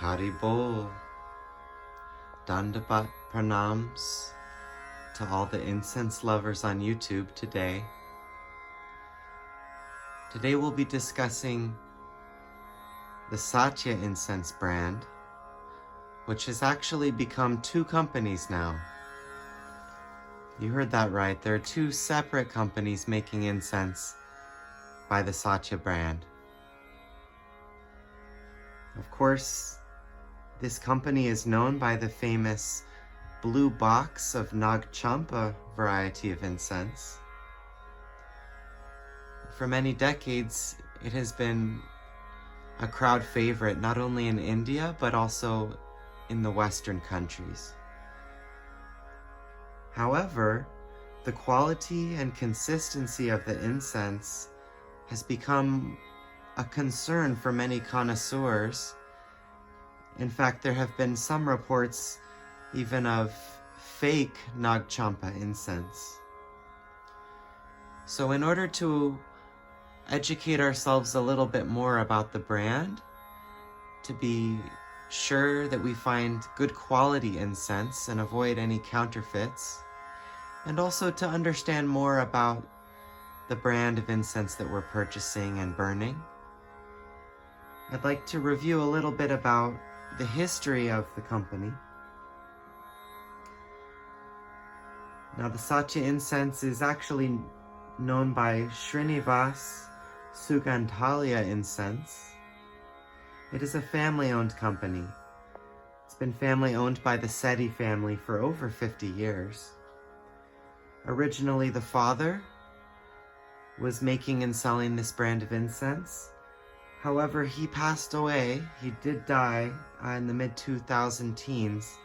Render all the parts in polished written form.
Haribol. Dandabat pranams to all the incense lovers on YouTube today. Today we'll be discussing the Satya Incense brand, which has actually become two companies now. You heard that right. There are two separate companies making incense by the Satya brand. Of course, this company is known by the famous blue box of Nagchampa variety of incense. For many decades, it has been a crowd favorite not only in India but also in the Western countries. However, the quality and consistency of the incense has become a concern for many connoisseurs. In fact, there have been some reports even of fake Nagchampa incense. So in order to educate ourselves a little bit more about the brand, to be sure that we find good quality incense and avoid any counterfeits, and also to understand more about the brand of incense that we're purchasing and burning, I'd like to review a little bit about the history of the company. Now, the Satya Incense is actually known by Shrinivas Sugandhalaya incense. It is a family-owned company. It's been family-owned by the Sethi family for over 50 years. Originally, the father was making and selling this brand of incense. However, he passed away. He did die in the mid-2000 teens.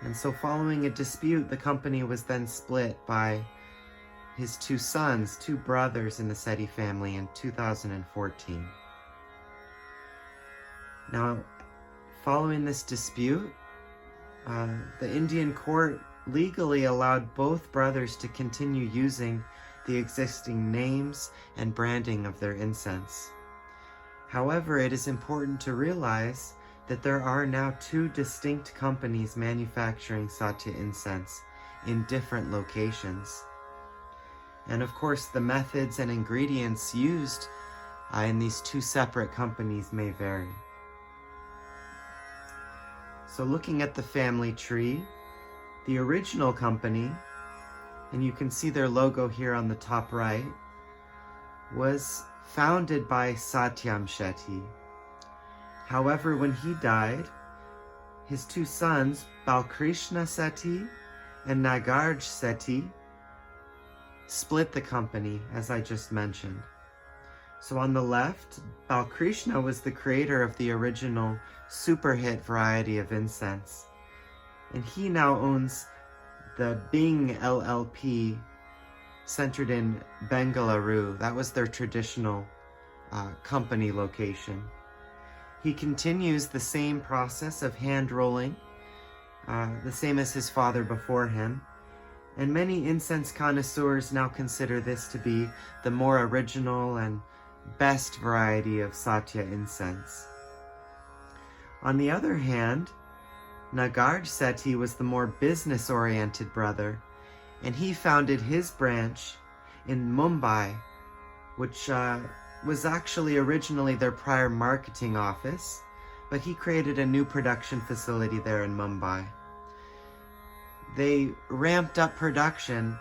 And so following a dispute, the company was then split by his two sons, two brothers in the Sethi family in 2014. Now, following this dispute, the Indian court legally allowed both brothers to continue using the existing names and branding of their incense. However, it is important to realize that there are now two distinct companies manufacturing Satya incense in different locations. And of course, the methods and ingredients used in these two separate companies may vary. So looking at the family tree, the original company, and you can see their logo here on the top right, was founded by Satyam Shetty. However, when he died, his two sons, Balkrishna Sethi and Nagarj Sethi, split the company, as I just mentioned. So on the left, Balkrishna was the creator of the original super hit variety of incense, and he now owns the Bing LLP centered in Bengalaru. That was their traditional company location. He continues the same process of hand rolling, the same as his father before him, and many incense connoisseurs now consider this to be the more original and best variety of Satya incense. On the other hand, Nagarj Sethi was the more business-oriented brother, and he founded his branch in Mumbai, which was actually originally their prior marketing office, but he created a new production facility there in Mumbai. They ramped up production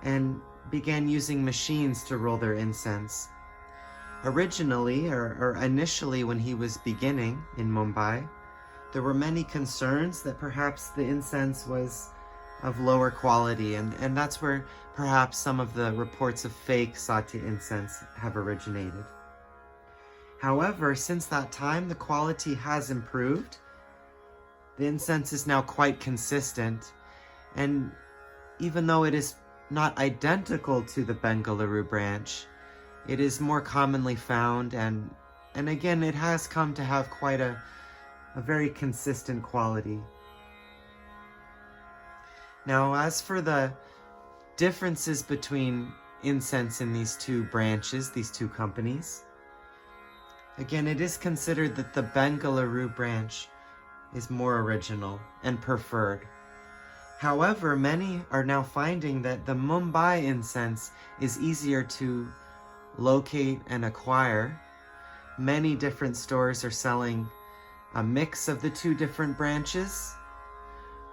and began using machines to roll their incense. Originally, or initially when he was beginning in Mumbai, there were many concerns that perhaps the incense was of lower quality, and that's where perhaps some of the reports of fake Satya incense have originated. However, since that time, the quality has improved. The incense is now quite consistent, and even though it is not identical to the Bengaluru branch, it is more commonly found, and again, it has come to have quite a very consistent quality. Now, as for the differences between incense in these two branches, these two companies, Again, it is considered that the Bengalaru branch is more original and preferred. However, many are now finding that the Mumbai incense is easier to locate and acquire. Many different stores are selling a mix of the two different branches,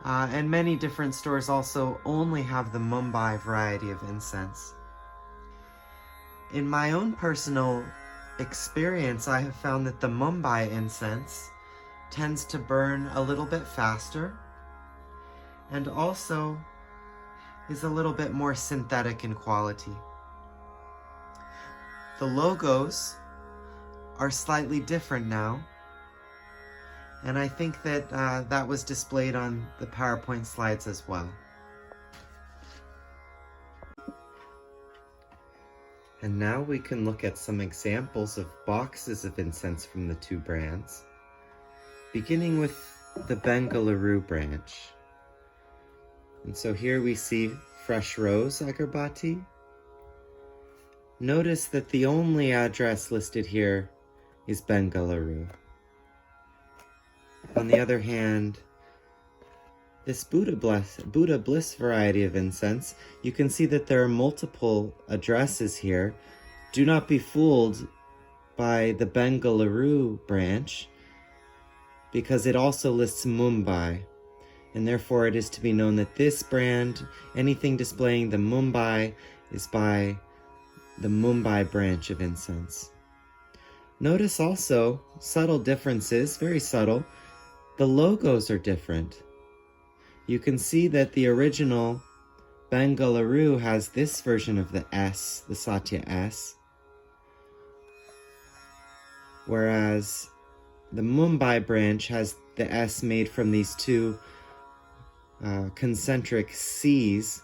and many different stores also only have the Mumbai variety of incense. In my own personal experience, I have found that the Mumbai incense tends to burn a little bit faster and also is a little bit more synthetic in quality. The logos are slightly different now, and I think that that was displayed on the PowerPoint slides as well. And now we can look at some examples of boxes of incense from the two brands, beginning with the Bengalaru branch. And so here we see fresh rose agarbatti. Notice that the only address listed here is Bengalaru. On the other hand, this Buddha Bliss variety of incense, you can see that there are multiple addresses here. Do not be fooled by the Bengalaru branch, because it also lists Mumbai, and therefore it is to be known that this brand, anything displaying the Mumbai, is by the Mumbai branch of incense. Notice also subtle differences, very subtle. The logos are different. You can see that the original Bengalaru has this version of the S, the Satya S, whereas the Mumbai branch has the S made from these two concentric C's.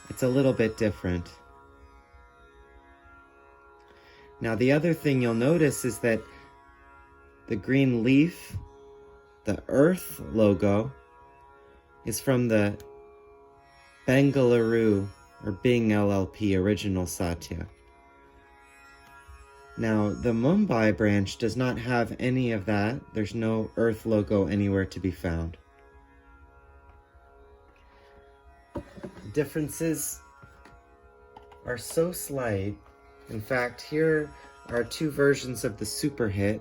It's a little bit different. Now the other thing you'll notice is that the green leaf, the earth logo, is from the Bengalaru or Bing LLP original Satya. Now the Mumbai branch does not have any of that. There's no earth logo anywhere to be found. Differences are so slight. In fact, here are two versions of the super hit,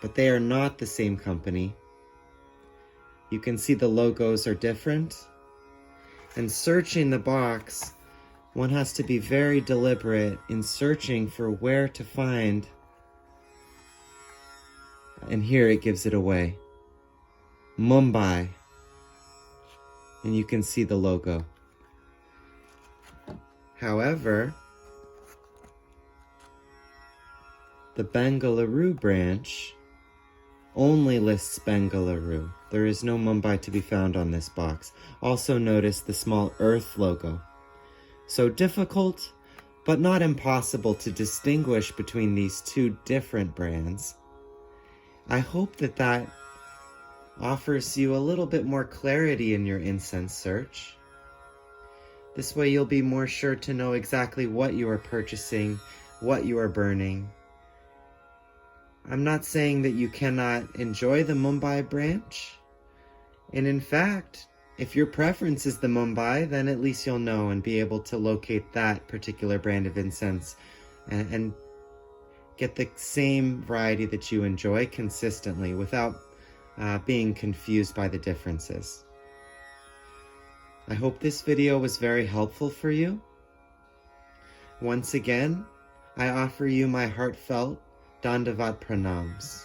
but they are not the same company. You can see the logos are different. And searching the box, one has to be very deliberate in searching for where to find. And here it gives it away. Mumbai. And you can see the logo. However, the Bengalaru branch only lists Bengalaru. There is no Mumbai to be found on this box. Also notice the small earth logo. So difficult, but not impossible to distinguish between these two different brands. I hope that that offers you a little bit more clarity in your incense search. This way you'll be more sure to know exactly what you are purchasing, what you are burning. I'm not saying that you cannot enjoy the Mumbai branch. And in fact, if your preference is the Mumbai, then at least you'll know and be able to locate that particular brand of incense and get the same variety that you enjoy consistently without being confused by the differences. I hope this video was very helpful for you. Once again, I offer you my heartfelt Dandavat Pranams.